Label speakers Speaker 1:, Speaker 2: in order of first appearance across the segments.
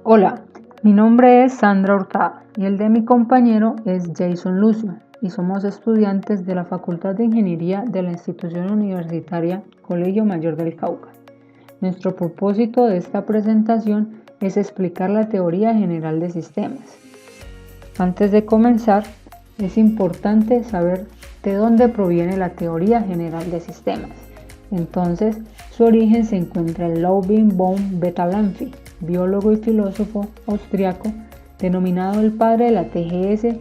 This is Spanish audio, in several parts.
Speaker 1: Hola, mi nombre es Sandra Hurtado y el de mi compañero es Jason Lucio y somos estudiantes de la Facultad de Ingeniería de la institución universitaria Colegio Mayor del Cauca. Nuestro propósito de esta presentación es explicar la teoría general de sistemas. Antes de comenzar, es importante saber de dónde proviene la teoría general de sistemas. Entonces, su origen se encuentra en Ludwig von Betalanffy, biólogo y filósofo austriaco, denominado el padre de la TGS,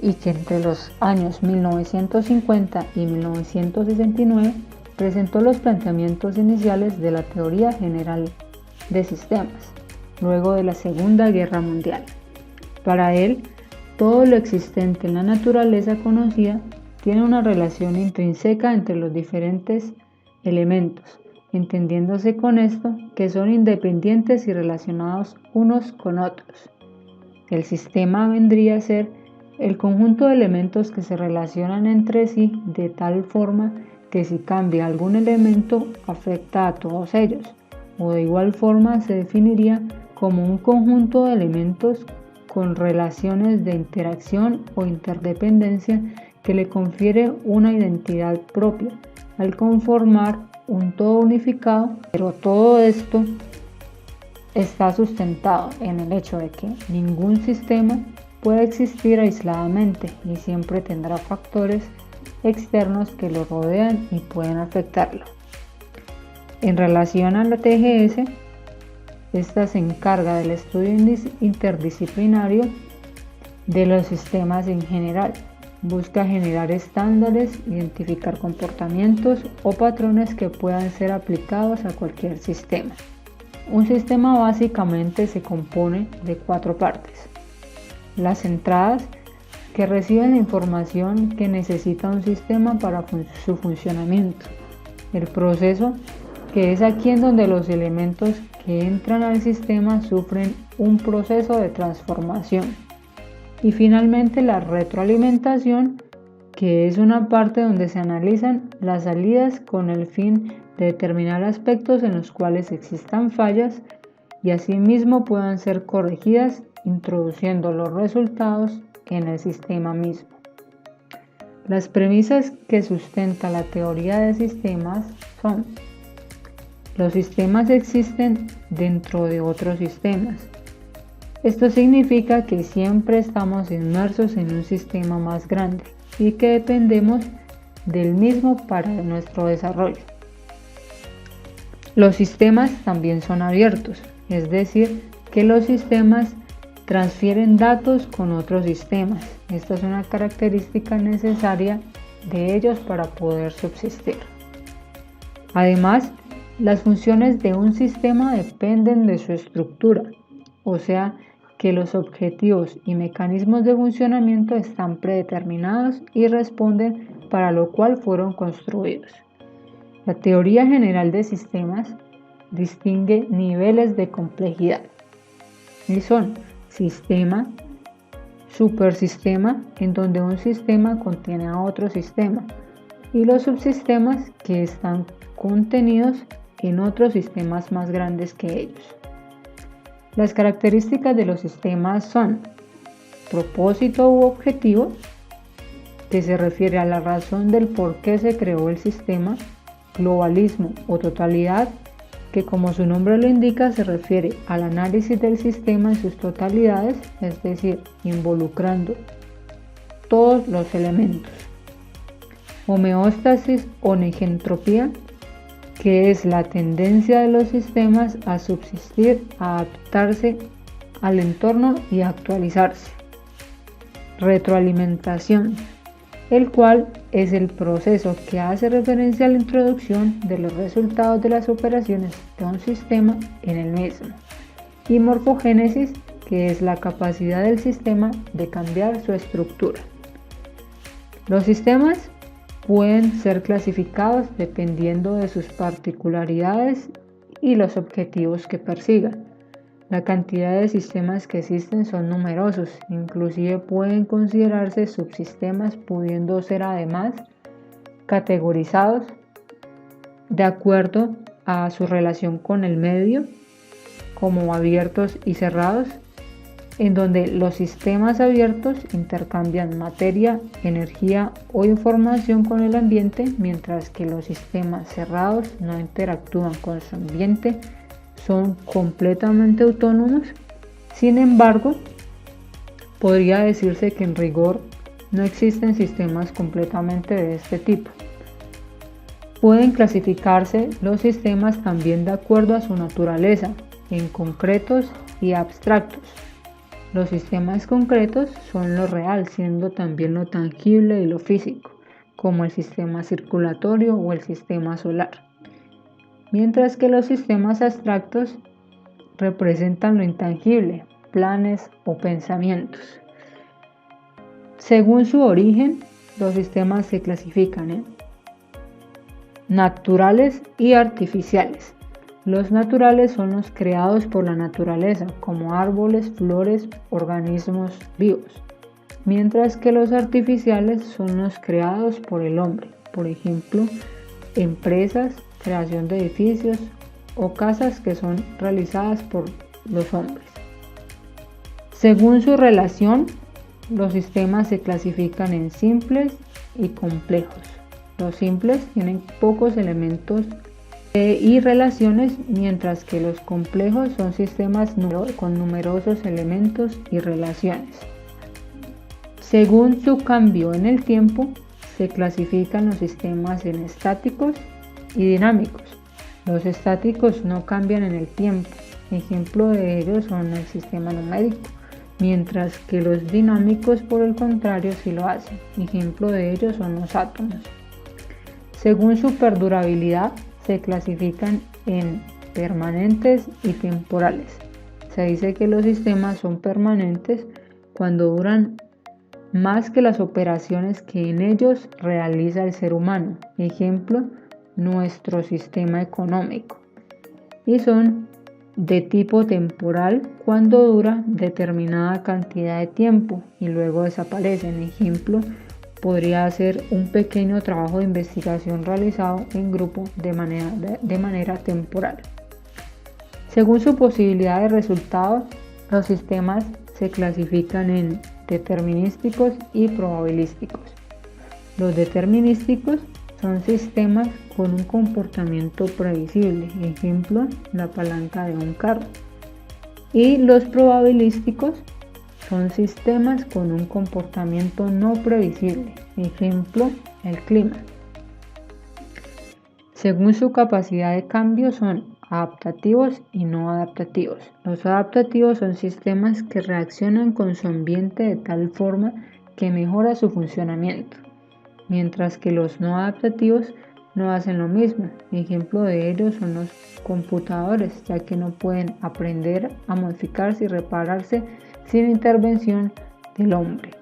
Speaker 1: y que entre los años 1950 y 1969 presentó los planteamientos iniciales de la teoría general de sistemas, luego de la Segunda Guerra Mundial. Para él, todo lo existente en la naturaleza conocida tiene una relación intrínseca entre los diferentes elementos, entendiéndose con esto que son independientes y relacionados unos con otros. El sistema vendría a ser el conjunto de elementos que se relacionan entre sí de tal forma que si cambia algún elemento afecta a todos ellos, o de igual forma se definiría como un conjunto de elementos con relaciones de interacción o interdependencia que le confiere una identidad propia al conformar un todo unificado, pero todo esto está sustentado en el hecho de que ningún sistema puede existir aisladamente y siempre tendrá factores externos que lo rodean y pueden afectarlo. En relación a la TGS, esta se encarga del estudio interdisciplinario de los sistemas en general. Busca generar estándares, identificar comportamientos o patrones que puedan ser aplicados a cualquier sistema. Un sistema básicamente se compone de 4 partes. Las entradas, que reciben la información que necesita un sistema para su funcionamiento. El proceso, que es aquí en donde los elementos que entran al sistema sufren un proceso de transformación. Y finalmente la retroalimentación, que es una parte donde se analizan las salidas con el fin de determinar aspectos en los cuales existan fallas y asimismo puedan ser corregidas introduciendo los resultados en el sistema mismo. Las premisas que sustenta la teoría de sistemas son: los sistemas existen dentro de otros sistemas. Esto significa que siempre estamos inmersos en un sistema más grande y que dependemos del mismo para nuestro desarrollo. Los sistemas también son abiertos, es decir, que los sistemas transfieren datos con otros sistemas. Esta es una característica necesaria de ellos para poder subsistir. Además, las funciones de un sistema dependen de su estructura, o sea, que los objetivos y mecanismos de funcionamiento están predeterminados y responden para lo cual fueron construidos. La teoría general de sistemas distingue niveles de complejidad y son sistema, supersistema, en donde un sistema contiene a otro sistema, y los subsistemas que están contenidos en otros sistemas más grandes que ellos. Las características de los sistemas son: propósito u objetivo, que se refiere a la razón del por qué se creó el sistema; globalismo o totalidad, que como su nombre lo indica se refiere al análisis del sistema en sus totalidades, es decir, involucrando todos los elementos; homeostasis o negentropía, que es la tendencia de los sistemas a subsistir, a adaptarse al entorno y a actualizarse; retroalimentación, el cual es el proceso que hace referencia a la introducción de los resultados de las operaciones de un sistema en el mismo; y morfogénesis, que es la capacidad del sistema de cambiar su estructura. Los sistemas pueden ser clasificados dependiendo de sus particularidades y los objetivos que persigan. La cantidad de sistemas que existen son numerosos, inclusive pueden considerarse subsistemas, pudiendo ser además categorizados de acuerdo a su relación con el medio como abiertos y cerrados, en donde los sistemas abiertos intercambian materia, energía o información con el ambiente, mientras que los sistemas cerrados no interactúan con su ambiente, son completamente autónomos. Sin embargo, podría decirse que en rigor no existen sistemas completamente de este tipo. Pueden clasificarse los sistemas también de acuerdo a su naturaleza, en concretos y abstractos. Los sistemas concretos son lo real, siendo también lo tangible y lo físico, como el sistema circulatorio o el sistema solar. Mientras que los sistemas abstractos representan lo intangible, planes o pensamientos. Según su origen, los sistemas se clasifican en naturales y artificiales. Los naturales son los creados por la naturaleza, como árboles, flores, organismos vivos, mientras que los artificiales son los creados por el hombre, por ejemplo, empresas, creación de edificios o casas que son realizadas por los hombres. Según su relación, los sistemas se clasifican en simples y complejos. Los simples tienen pocos elementos y relaciones, mientras que los complejos son sistemas con numerosos elementos y relaciones. Según su cambio en el tiempo, se clasifican los sistemas en estáticos y dinámicos. Los estáticos no cambian en el tiempo. Ejemplo de ellos son el sistema numérico, mientras que los dinámicos, por el contrario, sí lo hacen. Ejemplo de ellos son los átomos. Según su perdurabilidad, se clasifican en permanentes y temporales. Se dice que los sistemas son permanentes cuando duran más que las operaciones que en ellos realiza el ser humano. Ejemplo, nuestro sistema económico. Y son de tipo temporal cuando dura determinada cantidad de tiempo y luego desaparecen. Ejemplo, podría ser un pequeño trabajo de investigación realizado en grupo de manera temporal. Según su posibilidad de resultado, los sistemas se clasifican en determinísticos y probabilísticos. Los determinísticos son sistemas con un comportamiento previsible, ejemplo, la palanca de un carro. Y los probabilísticos son sistemas con un comportamiento no previsible, ejemplo, el clima. Según su capacidad de cambio son adaptativos y no adaptativos. Los adaptativos son sistemas que reaccionan con su ambiente de tal forma que mejora su funcionamiento, mientras que los no adaptativos no hacen lo mismo. Ejemplo de ellos son los computadores, ya que no pueden aprender a modificarse y repararse sin intervención del hombre.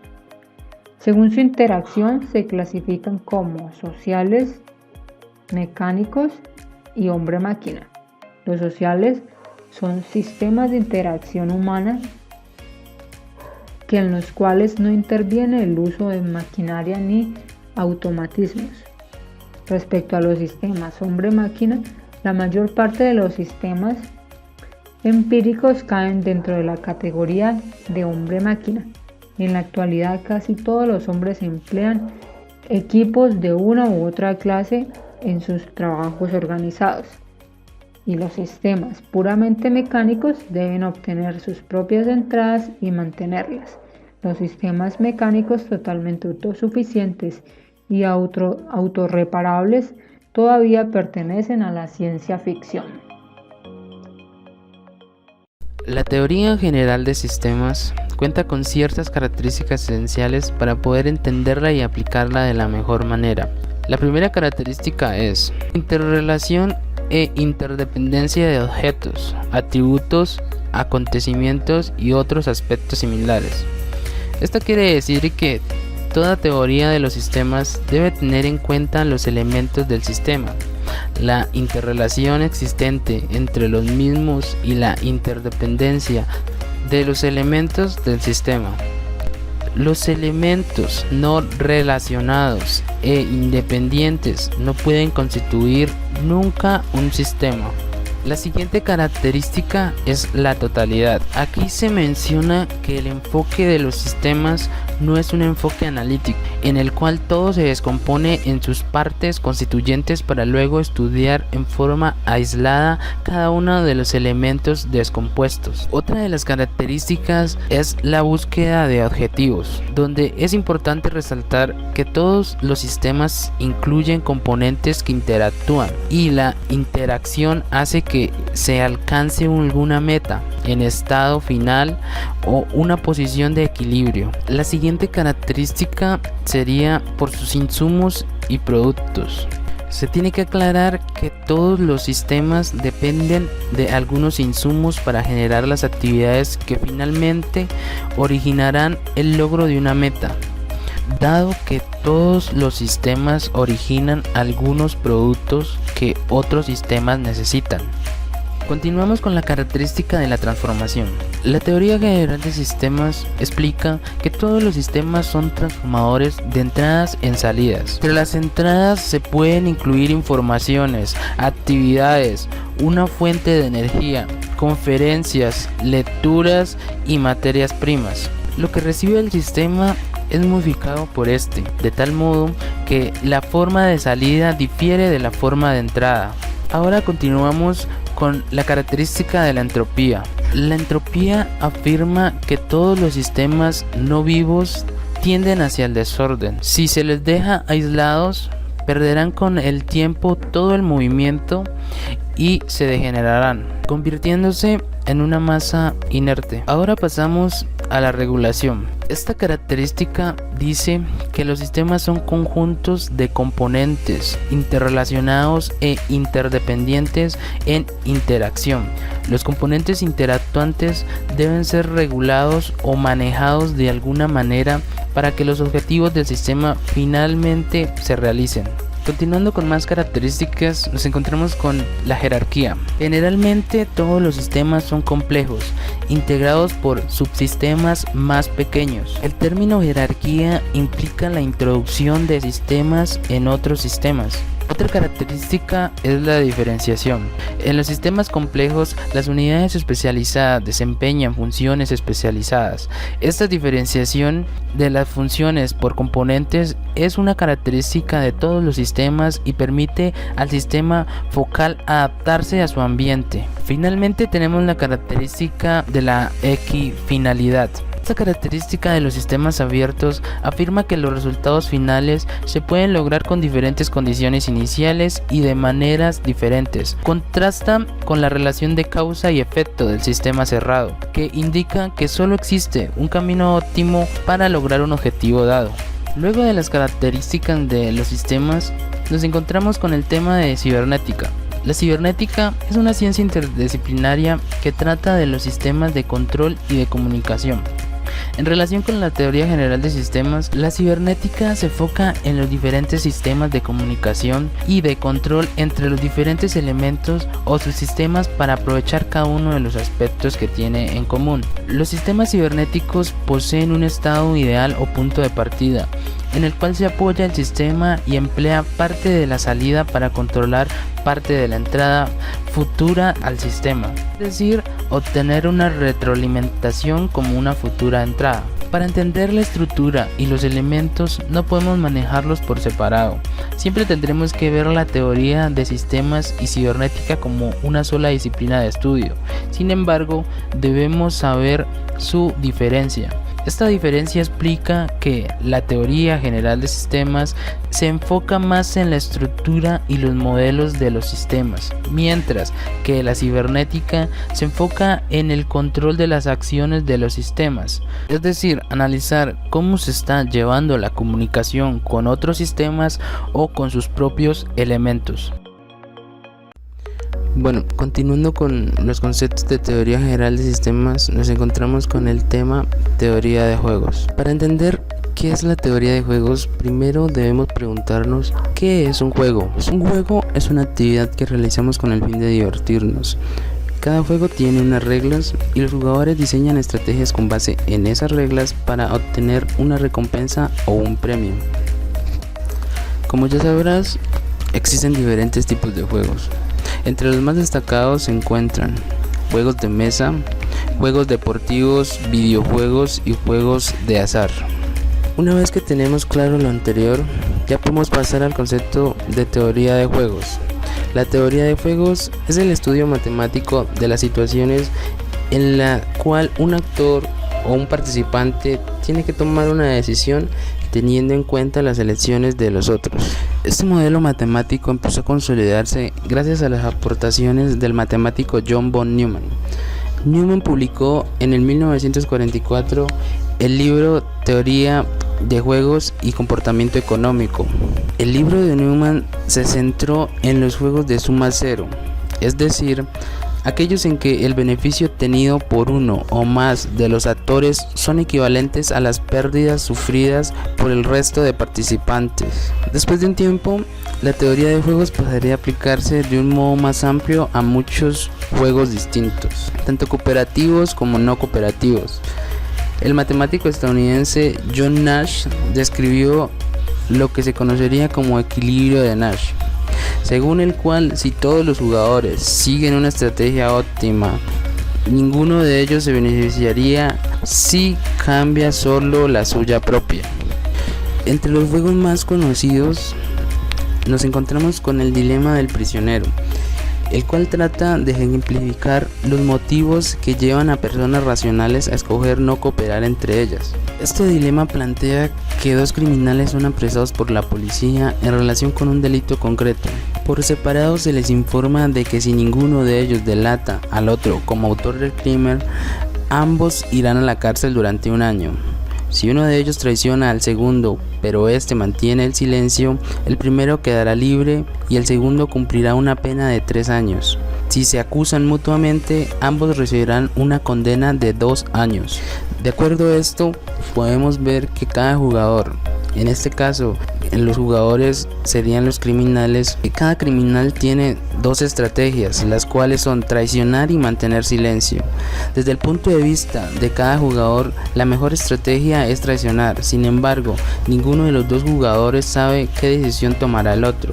Speaker 1: Según su interacción, se clasifican como sociales, mecánicos y hombre-máquina. Los sociales son sistemas de interacción humana en los cuales no interviene el uso de maquinaria ni automatismos. Respecto a los sistemas hombre-máquina, la mayor parte de los sistemas empíricos caen dentro de la categoría de hombre-máquina. En la actualidad, casi todos los hombres emplean equipos de una u otra clase en sus trabajos organizados, y los sistemas puramente mecánicos deben obtener sus propias entradas y mantenerlas. Los sistemas mecánicos totalmente autosuficientes y autorreparables todavía pertenecen a la ciencia ficción.
Speaker 2: La teoría general de sistemas cuenta con ciertas características esenciales para poder entenderla y aplicarla de la mejor manera. La primera característica es interrelación e interdependencia de objetos, atributos, acontecimientos y otros aspectos similares. Esto quiere decir que toda teoría de los sistemas debe tener en cuenta los elementos del sistema, la interrelación existente entre los mismos y la interdependencia de los elementos del sistema. Los elementos no relacionados e independientes no pueden constituir nunca un sistema. La siguiente característica es la totalidad. Aquí se menciona que el enfoque de los sistemas no es un enfoque analítico, en el cual todo se descompone en sus partes constituyentes para luego estudiar en forma aislada cada uno de los elementos descompuestos. Otra de las características es la búsqueda de objetivos, donde es importante resaltar que todos los sistemas incluyen componentes que interactúan y la interacción hace que se alcance alguna meta en estado final o una posición de equilibrio. La siguiente característica sería por sus insumos y productos. Se tiene que aclarar que todos los sistemas dependen de algunos insumos para generar las actividades que finalmente originarán el logro de una meta. Dado que todos los sistemas originan algunos productos que otros sistemas necesitan. Continuamos con la característica de la transformación. La teoría general de sistemas explica que todos los sistemas son transformadores de entradas en salidas. Entre las entradas se pueden incluir informaciones, actividades, una fuente de energía, conferencias, lecturas y materias primas. Lo que recibe el sistema es modificado por este, de tal modo que la forma de salida difiere de la forma de entrada. Ahora continuamos con la característica de la entropía. La entropía afirma que todos los sistemas no vivos tienden hacia el desorden. Si se les deja aislados, perderán con el tiempo todo el movimiento y se degenerarán, convirtiéndose en una masa inerte. Ahora pasamos a la regulación. Esta característica dice que los sistemas son conjuntos de componentes interrelacionados e interdependientes en interacción. Los componentes interactuantes deben ser regulados o manejados de alguna manera para que los objetivos del sistema finalmente se realicen. Continuando con más características, nos encontramos con la jerarquía. Generalmente todos los sistemas son complejos, integrados por subsistemas más pequeños. El término jerarquía implica la introducción de sistemas en otros sistemas. Otra característica es la diferenciación. En los sistemas complejos, las unidades especializadas desempeñan funciones especializadas. Esta diferenciación de las funciones por componentes es una característica de todos los sistemas y permite al sistema focal adaptarse a su ambiente. Finalmente tenemos la característica de la equifinalidad. Esta característica de los sistemas abiertos afirma que los resultados finales se pueden lograr con diferentes condiciones iniciales y de maneras diferentes. Contrasta con la relación de causa y efecto del sistema cerrado, que indica que solo existe un camino óptimo para lograr un objetivo dado. Luego de las características de los sistemas, nos encontramos con el tema de cibernética. La cibernética es una ciencia interdisciplinaria que trata de los sistemas de control y de comunicación. En relación con la teoría general de sistemas, la cibernética se enfoca en los diferentes sistemas de comunicación y de control entre los diferentes elementos o subsistemas para aprovechar cada uno de los aspectos que tiene en común. Los sistemas cibernéticos poseen un estado ideal o punto de partida, en el cual se apoya el sistema y emplea parte de la salida para controlar parte de la entrada futura al sistema, es decir, obtener una retroalimentación como una futura entrada. Para entender la estructura y los elementos no podemos manejarlos por separado. Siempre tendremos que ver la teoría de sistemas y cibernética como una sola disciplina de estudio. Sin embargo, debemos saber su diferencia. Esta diferencia explica que la teoría general de sistemas se enfoca más en la estructura y los modelos de los sistemas, mientras que la cibernética se enfoca en el control de las acciones de los sistemas, es decir, analizar cómo se está llevando la comunicación con otros sistemas o con sus propios elementos. Bueno, continuando con los conceptos de teoría general de sistemas, nos encontramos con el tema teoría de juegos. Para entender qué es la teoría de juegos, primero debemos preguntarnos ¿qué es un juego? Un juego es una actividad que realizamos con el fin de divertirnos. Cada juego tiene unas reglas y los jugadores diseñan estrategias con base en esas reglas para obtener una recompensa o un premio. Como ya sabrás, existen diferentes tipos de juegos. Entre los más destacados se encuentran juegos de mesa, juegos deportivos, videojuegos y juegos de azar. Una vez que tenemos claro lo anterior, ya podemos pasar al concepto de teoría de juegos. La teoría de juegos es el estudio matemático de las situaciones en la cual un actor o un participante tiene que tomar una decisión teniendo en cuenta las elecciones de los otros. Este modelo matemático empezó a consolidarse gracias a las aportaciones del matemático John von Neumann. Neumann publicó en el 1944 el libro Teoría de Juegos y Comportamiento Económico. El libro de Neumann se centró en los juegos de suma cero, es decir, aquellos en que el beneficio obtenido por uno o más de los actores son equivalentes a las pérdidas sufridas por el resto de participantes. Después de un tiempo, la teoría de juegos pasaría a aplicarse de un modo más amplio a muchos juegos distintos, tanto cooperativos como no cooperativos. El matemático estadounidense John Nash describió lo que se conocería como equilibrio de Nash, según el cual si todos los jugadores siguen una estrategia óptima, ninguno de ellos se beneficiaría si cambia solo la suya propia. Entre los juegos más conocidos nos encontramos con el dilema del prisionero, el cual trata de ejemplificar los motivos que llevan a personas racionales a escoger no cooperar entre ellas. Este dilema plantea que dos criminales son apresados por la policía en relación con un delito concreto. Por separado se les informa de que si ninguno de ellos delata al otro como autor del crimen, ambos irán a la cárcel durante un año. Si uno de ellos traiciona al segundo, pero este mantiene el silencio, el primero quedará libre y el segundo cumplirá una pena de 3 años. Si se acusan mutuamente, ambos recibirán una condena de 2 años. De acuerdo a esto, podemos ver que cada jugador, en este caso, los jugadores serían los criminales, y cada criminal tiene 2 estrategias, las cuales son traicionar y mantener silencio. Desde el punto de vista de cada jugador, la mejor estrategia es traicionar. Sin embargo, ninguno de los 2 jugadores sabe qué decisión tomará el otro,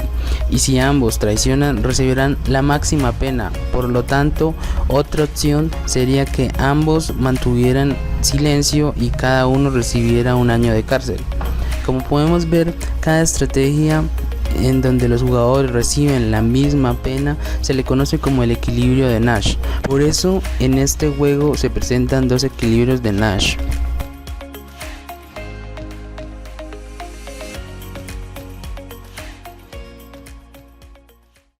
Speaker 2: y si ambos traicionan, recibirán la máxima pena. Por lo tanto, otra opción sería que ambos mantuvieran silencio y cada uno recibiera un año de cárcel. Como podemos ver, cada estrategia en donde los jugadores reciben la misma pena se le conoce como el equilibrio de Nash. Por eso en este juego se presentan 2 equilibrios de Nash.